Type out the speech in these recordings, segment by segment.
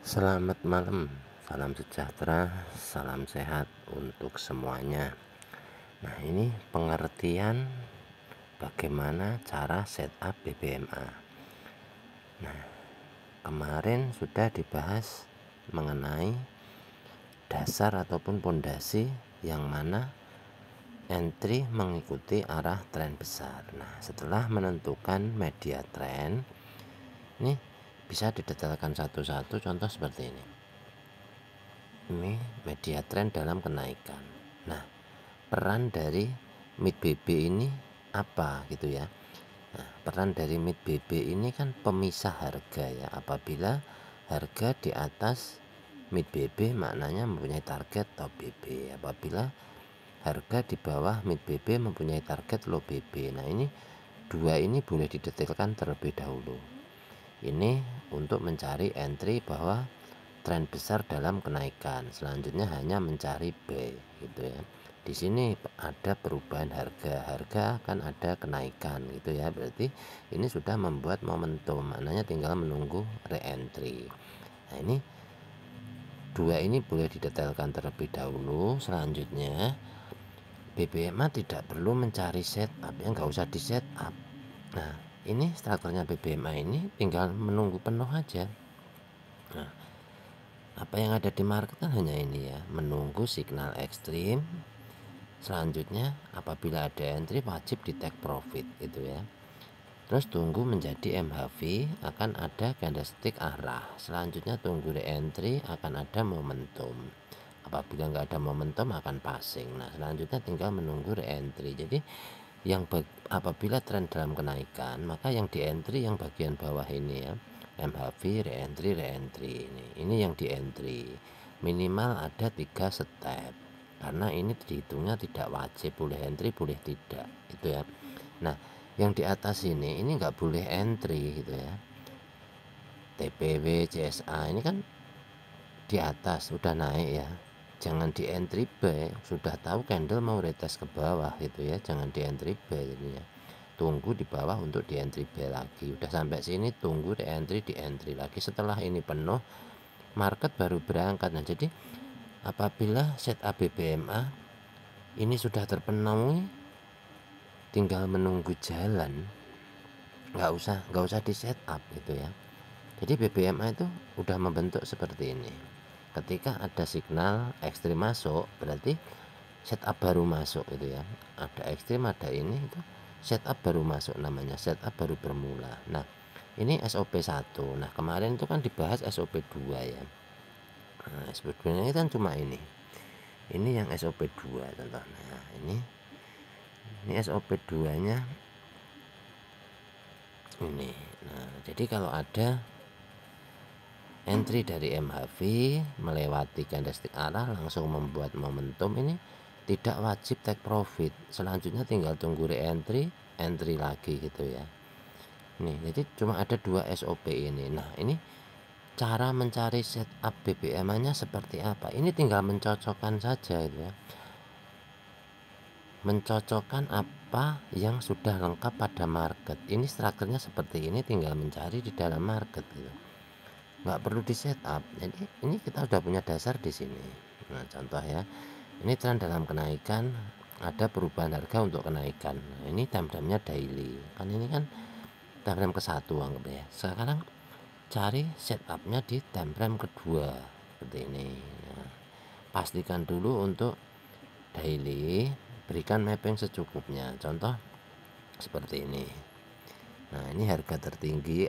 Selamat malam, salam sejahtera, salam sehat untuk semuanya. Nah, ini pengertian bagaimana cara setup BBMA. Nah, kemarin sudah dibahas mengenai dasar ataupun pondasi yang mana entry mengikuti arah tren besar. Nah, setelah menentukan media tren, ini bisa didetailkan satu-satu. Contoh seperti ini media tren dalam kenaikan. Nah, peran dari mid BB ini apa gitu ya. Nah, peran dari mid BB ini kan pemisah harga ya. Apabila harga di atas mid BB maknanya mempunyai target top BB. Apabila harga di bawah mid BB mempunyai target low BB. Nah, ini dua ini boleh didetailkan terlebih dahulu. Ini untuk mencari entry bahwa tren besar dalam kenaikan. Selanjutnya hanya mencari B gitu ya. Di sini ada perubahan harga akan ada kenaikan gitu ya. Berarti ini sudah membuat momentum, maknanya tinggal menunggu re-entry. Nah, ini dua ini boleh didetailkan terlebih dahulu. Selanjutnya BBMA tidak perlu mencari setup, ya nggak usah di setup. Nah, ini strukturnya BBMA ini tinggal menunggu penuh aja. Nah, apa yang ada di market kan hanya ini ya, menunggu signal ekstrim. Selanjutnya apabila ada entry wajib di take profit gitu ya. Terus tunggu menjadi MHV, akan ada candlestick arah. Selanjutnya tunggu re-entry, akan ada momentum. Apabila nggak ada momentum akan passing. Nah, selanjutnya tinggal menunggu re-entry. Jadi apabila tren dalam kenaikan, maka yang di entry yang bagian bawah ini ya, MHV, re-entry ini yang di entry. Minimal ada 3 step, karena ini dihitungnya tidak wajib, boleh entry boleh tidak gitu ya. Nah, yang di atas ini nggak boleh entry gitu ya. TPW, CSA ini kan di atas udah naik ya, jangan di entry B. Sudah tahu candle mau retest ke bawah gitu ya, jangan di entry B jadinya. Tunggu di bawah untuk di entry B lagi. Udah sampai sini tunggu di entry lagi. Setelah ini penuh, market baru berangkat. Nah, jadi apabila setup BBMA ini sudah terpenuhi, tinggal menunggu jalan, nggak usah di setup gitu ya. Jadi BBMA itu udah membentuk seperti ini. Ketika ada signal ekstrim masuk, berarti setup baru masuk gitu ya. Ada ekstrim, ada ini, itu setup baru masuk, namanya setup baru bermula. Nah, ini SOP 1. Nah, kemarin itu kan dibahas SOP 2 ya. Nah, SOP 2 ini kan cuma ini yang SOP 2 contohnya. Nah, ini SOP 2 nya ini. Nah, jadi kalau ada entry dari MHV melewati candlestick arah langsung membuat momentum, ini tidak wajib take profit. Selanjutnya tinggal tunggu re-entry, entry lagi gitu ya. Nih, jadi cuma ada 2 SOP ini. Nah, ini cara mencari setup BBMA nya seperti apa? Ini tinggal mencocokkan saja gitu ya. Mencocokkan apa yang sudah lengkap pada market. Ini strukturnya seperti ini, tinggal mencari di dalam market gitu. Nggak perlu di setup. Jadi ini kita sudah punya dasar di sini. Nah, contoh ya, ini tren dalam kenaikan, ada perubahan harga untuk kenaikan. Nah, ini time frame-nya daily. Kan ini kan time frame ke-1 anggap ya. Sekarang cari setupnya di time frame kedua seperti ini. Nah, pastikan dulu untuk daily, berikan mapping secukupnya. Contoh seperti ini. Nah, ini harga tertinggi,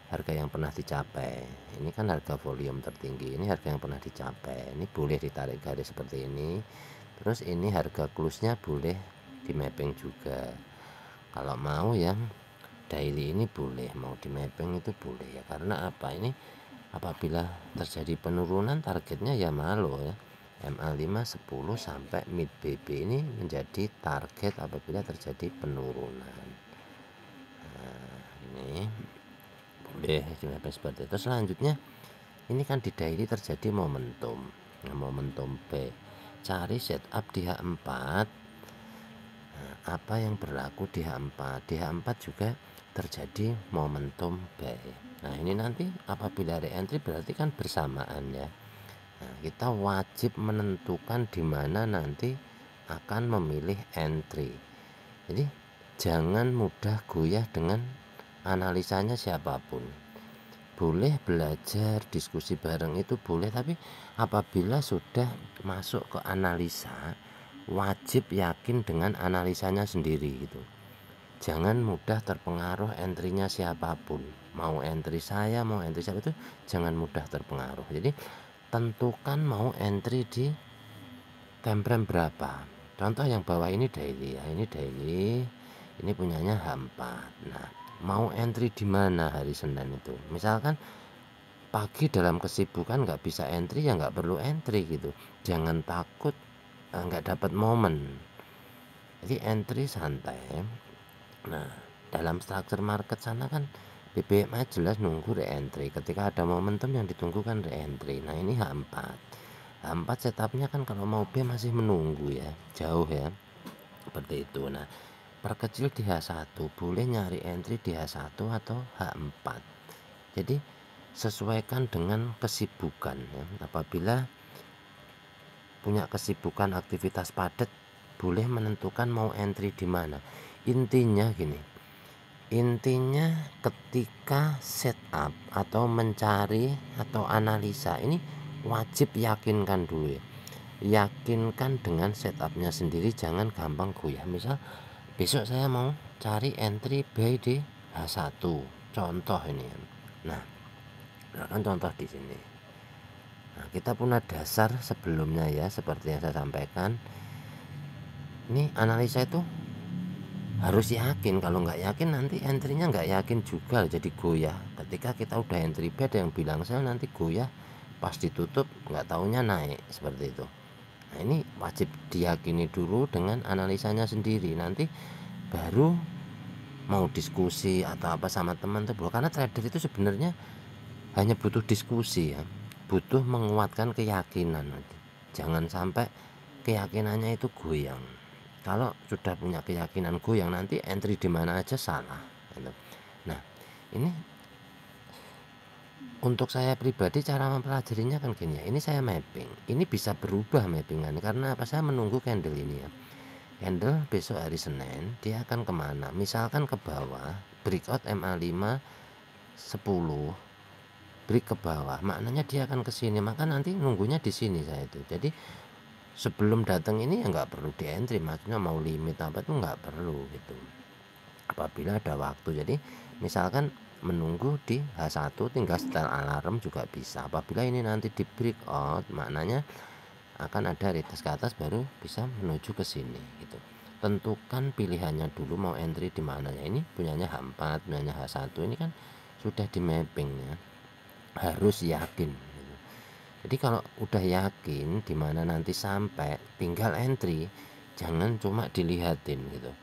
harga yang pernah dicapai. Ini kan harga volume tertinggi, ini harga yang pernah dicapai. Ini boleh ditarik garis seperti ini. Terus ini harga close-nya boleh di mapping juga. Kalau mau yang daily ini boleh, mau di mapping itu boleh ya. Karena apa? Ini apabila terjadi penurunan targetnya ya malo ya. MA5 10 sampai mid BB ini menjadi target apabila terjadi penurunan. Nah, ini boleh dimapping seperti itu. Selanjutnya ini kan di daily terjadi momentum. Nah, momentum B, cari setup di H4. Nah, apa yang berlaku di H4? Di H4 juga terjadi momentum B. Nah ini nanti apabila re-entry berarti kan bersamaan ya. Nah, kita wajib menentukan di mana nanti akan memilih entry. Jadi jangan mudah goyah dengan analisanya siapapun. Boleh belajar diskusi bareng itu boleh, tapi apabila sudah masuk ke analisa wajib yakin dengan analisanya sendiri gitu. Jangan mudah terpengaruh entry-nya siapapun. Mau entry saya, mau entry siapa itu jangan mudah terpengaruh. Jadi tentukan mau entry di time frame berapa. Contoh yang bawah ini daily ya, ini daily, ini punyanya H4. Nah, mau entry di mana hari Senin itu? Misalkan pagi dalam kesibukan nggak bisa entry ya nggak perlu entry gitu. Jangan takut nggak dapat momen. Jadi entry santai. Nah, dalam struktur market sana kan BBMA jelas nunggu re-entry. Ketika ada momentum yang ditunggu kan re-entry. Nah, ini H4. H4 setupnya kan kalau mau B masih menunggu ya, jauh ya. Seperti itu. Nah, perkecil di H1, boleh nyari entry di H1 atau H4. Jadi sesuaikan dengan kesibukan ya. Apabila punya kesibukan aktivitas padat, boleh menentukan mau entry di mana. Intinya gini, intinya ketika setup atau mencari atau analisa ini wajib yakinkan dulu ya. Yakinkan dengan setupnya sendiri, jangan gampang goyah. Misal besok saya mau cari entry buy di H1, contoh ini. Nah, kan contoh di sini. Nah, kita punya dasar sebelumnya ya, seperti yang saya sampaikan. Ini analisa itu harus yakin, kalau nggak yakin nanti entry-nya nggak yakin juga, jadi goyah. Ketika kita udah entry buy ada yang bilang sell, nanti goyah, pas ditutup nggak taunya naik, seperti itu. Nah ini wajib diyakini dulu dengan analisanya sendiri, nanti baru mau diskusi atau apa sama teman tuh bro. Karena trader itu sebenarnya hanya butuh diskusi ya, butuh menguatkan keyakinan. Jangan sampai keyakinannya itu goyang. Kalau sudah punya keyakinan goyang, nanti entry di mana aja salah gitu. Nah ini untuk saya pribadi cara mempelajarinya kan gini ya, ini saya mapping, ini bisa berubah mappingan karena apa, saya menunggu candle ini ya. Candle besok hari Senin dia akan kemana, misalkan ke bawah, breakout MA5 10, break ke bawah, maknanya dia akan ke sini, maka nanti nunggunya di sini saya itu. Jadi sebelum datang ini ya nggak perlu di entry, maksudnya mau limit apa itu nggak perlu gitu apabila ada waktu. Jadi misalkan menunggu di H1 tinggal setel alarm juga bisa. Apabila ini nanti di breakout, maknanya akan ada retest ke atas baru bisa menuju ke sini gitu. Tentukan pilihannya dulu mau entry di mana ya. Ini punyanya H4, punyanya H1, ini kan sudah di mapping ya. Harus yakin gitu. Jadi kalau udah yakin di mana nanti sampai, tinggal entry, jangan cuma dilihatin gitu.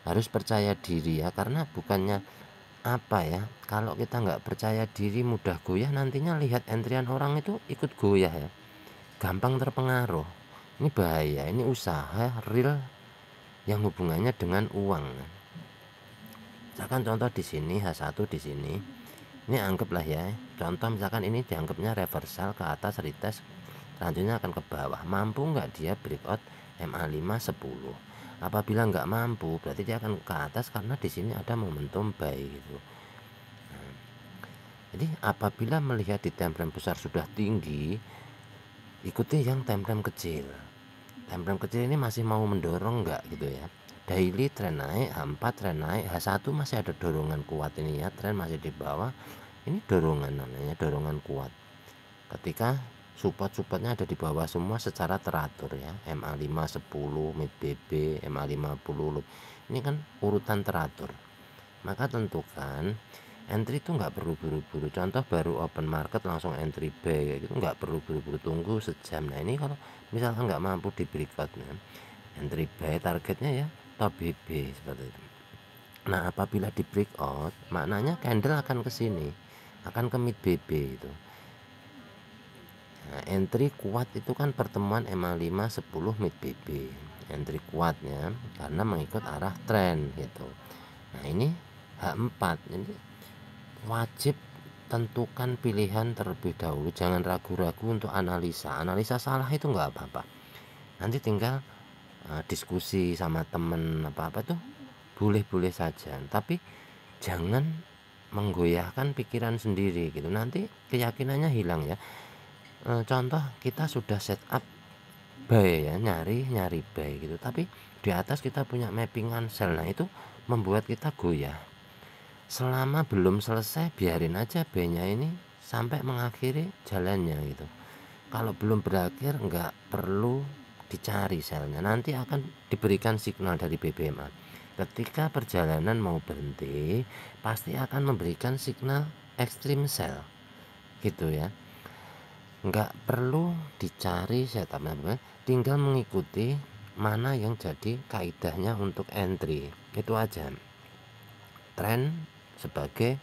Harus percaya diri ya, karena bukannya apa ya, kalau kita nggak percaya diri mudah goyah, nantinya lihat entrian orang itu ikut goyah ya, gampang terpengaruh. Ini bahaya, ini usaha real yang hubungannya dengan uang. Misalkan contoh di sini H1 di sini, ini anggaplah ya, contoh misalkan ini dianggapnya reversal ke atas retest, selanjutnya akan ke bawah. Mampu nggak dia breakout MA5 10? Apabila nggak mampu, berarti dia akan ke atas karena di sini ada momentum buy gitu. Nah, jadi apabila melihat di time frame besar sudah tinggi, ikuti yang time frame kecil. Time frame kecil ini masih mau mendorong nggak gitu ya. Daily tren naik, H4 tren naik, H1 masih ada dorongan kuat ini ya, tren masih di bawah. Ini dorongan namanya, dorongan kuat. Ketika support-supportnya ada di bawah semua secara teratur ya, MA5 10, mid BB, MA50 ini kan urutan teratur. Maka tentukan entry itu nggak perlu buru-buru. Contoh baru open market langsung entry buy gitu, nggak perlu buru-buru, tunggu sejam. Nah ini kalau misalkan nggak mampu di breakoutnya, entry buy targetnya ya top BB seperti itu. Nah apabila di breakout, maknanya candle akan ke sini, akan ke mid BB itu. Nah, entry kuat itu kan pertemuan MA5 10 mid BB. Entry kuatnya karena mengikut arah tren gitu. Nah, ini H4. Jadi wajib tentukan pilihan terlebih dahulu, jangan ragu-ragu untuk analisa salah itu nggak apa-apa, nanti tinggal diskusi sama temen apa-apa tuh boleh-boleh saja, tapi jangan menggoyahkan pikiran sendiri gitu, nanti keyakinannya hilang ya. Contoh kita sudah setup buy ya, nyari buy gitu, tapi di atas kita punya mappingan sell, nah itu membuat kita goyah. Selama belum selesai biarin aja buy-nya ini sampai mengakhiri jalannya gitu. Kalau belum berakhir nggak perlu dicari selnya, nanti akan diberikan signal dari BBMA. Ketika perjalanan mau berhenti, pasti akan memberikan signal extreme sell gitu ya. Nggak perlu dicari setupnya, tinggal mengikuti mana yang jadi kaidahnya untuk entry, itu aja. Tren sebagai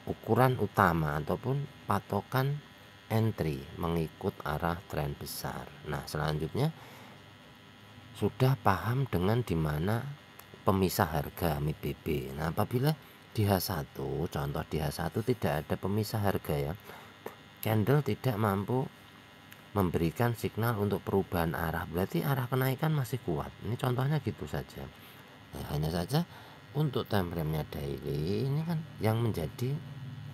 ukuran utama ataupun patokan entry mengikut arah tren besar. Nah, selanjutnya sudah paham dengan dimana pemisah harga mid BB. Nah, apabila di H1, contoh di H1 tidak ada pemisah harga ya, candle tidak mampu memberikan signal untuk perubahan arah, berarti arah kenaikan masih kuat. Ini contohnya gitu saja. Nah, hanya saja untuk time frame-nya daily ini kan yang menjadi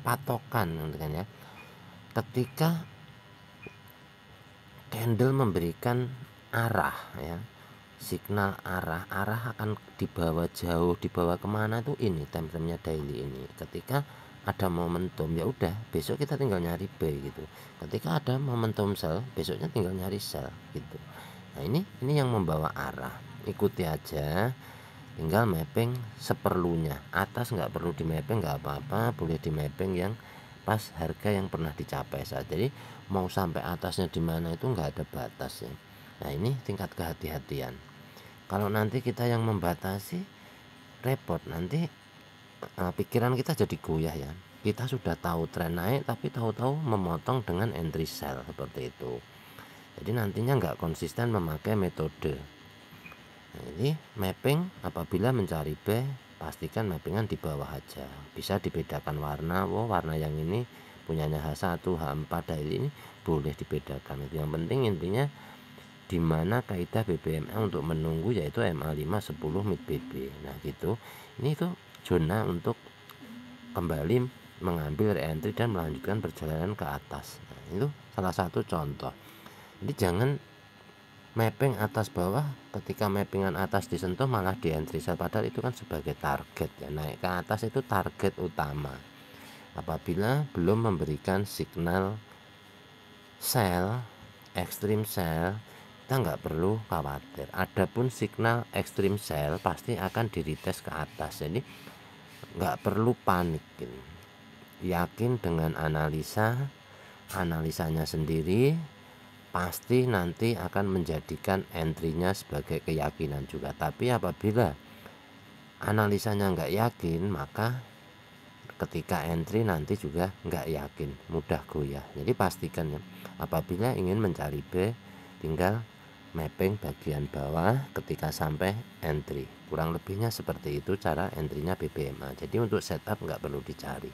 patokan kan ya. Ketika candle memberikan arah ya, signal arah akan dibawa jauh, dibawa kemana tuh ini time frame-nya daily ini. Ketika ada momentum ya udah besok kita tinggal nyari buy gitu. Ketika ada momentum sell, besoknya tinggal nyari sell gitu. Nah, ini yang membawa arah. Ikuti aja, tinggal mapping seperlunya. Atas nggak perlu di mapping nggak apa-apa, boleh di mapping yang pas harga yang pernah dicapai saat. Jadi mau sampai atasnya di mana itu nggak ada batas ya. Nah, ini tingkat kehati-hatian. Kalau nanti kita yang membatasi, repot, nanti pikiran kita jadi goyah ya. Kita sudah tahu tren naik tapi tahu-tahu memotong dengan entry sell seperti itu. Jadi nantinya nggak konsisten memakai metode. Nah, ini mapping apabila mencari B, pastikan mappingan di bawah aja. Bisa dibedakan warna, warna yang ini punyanya H1, H4 daily ini boleh dibedakan. Itu yang penting intinya di mana kaidah BBMA untuk menunggu yaitu MA5 10 mid BB. Nah, gitu. Ini tuh zona untuk kembali mengambil re-entry dan melanjutkan perjalanan ke atas. Nah, itu salah satu contoh. Jadi jangan mapping atas bawah, ketika mappingan atas disentuh malah di entry sell, padahal itu kan sebagai target ya, naik ke atas itu target utama. Apabila belum memberikan signal sell, extreme sell, kita nggak perlu khawatir. Adapun signal extreme sell pasti akan di retest ke atas, jadi nggak perlu panik gitu. Yakin dengan analisanya sendiri, pasti nanti akan menjadikan entry-nya sebagai keyakinan juga. Tapi apabila analisanya nggak yakin, maka ketika entry nanti juga nggak yakin, mudah goyah. Jadi pastikan ya, apabila ingin mencari B, tinggal mapping bagian bawah ketika sampai entry. Kurang lebihnya seperti itu cara entry-nya BBMA. Jadi untuk setup nggak perlu dicari.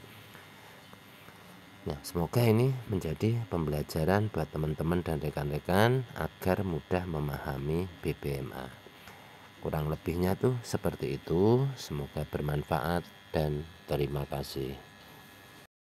Ya, semoga ini menjadi pembelajaran buat teman-teman dan rekan-rekan agar mudah memahami BBMA. Kurang lebihnya tuh seperti itu. Semoga bermanfaat dan terima kasih.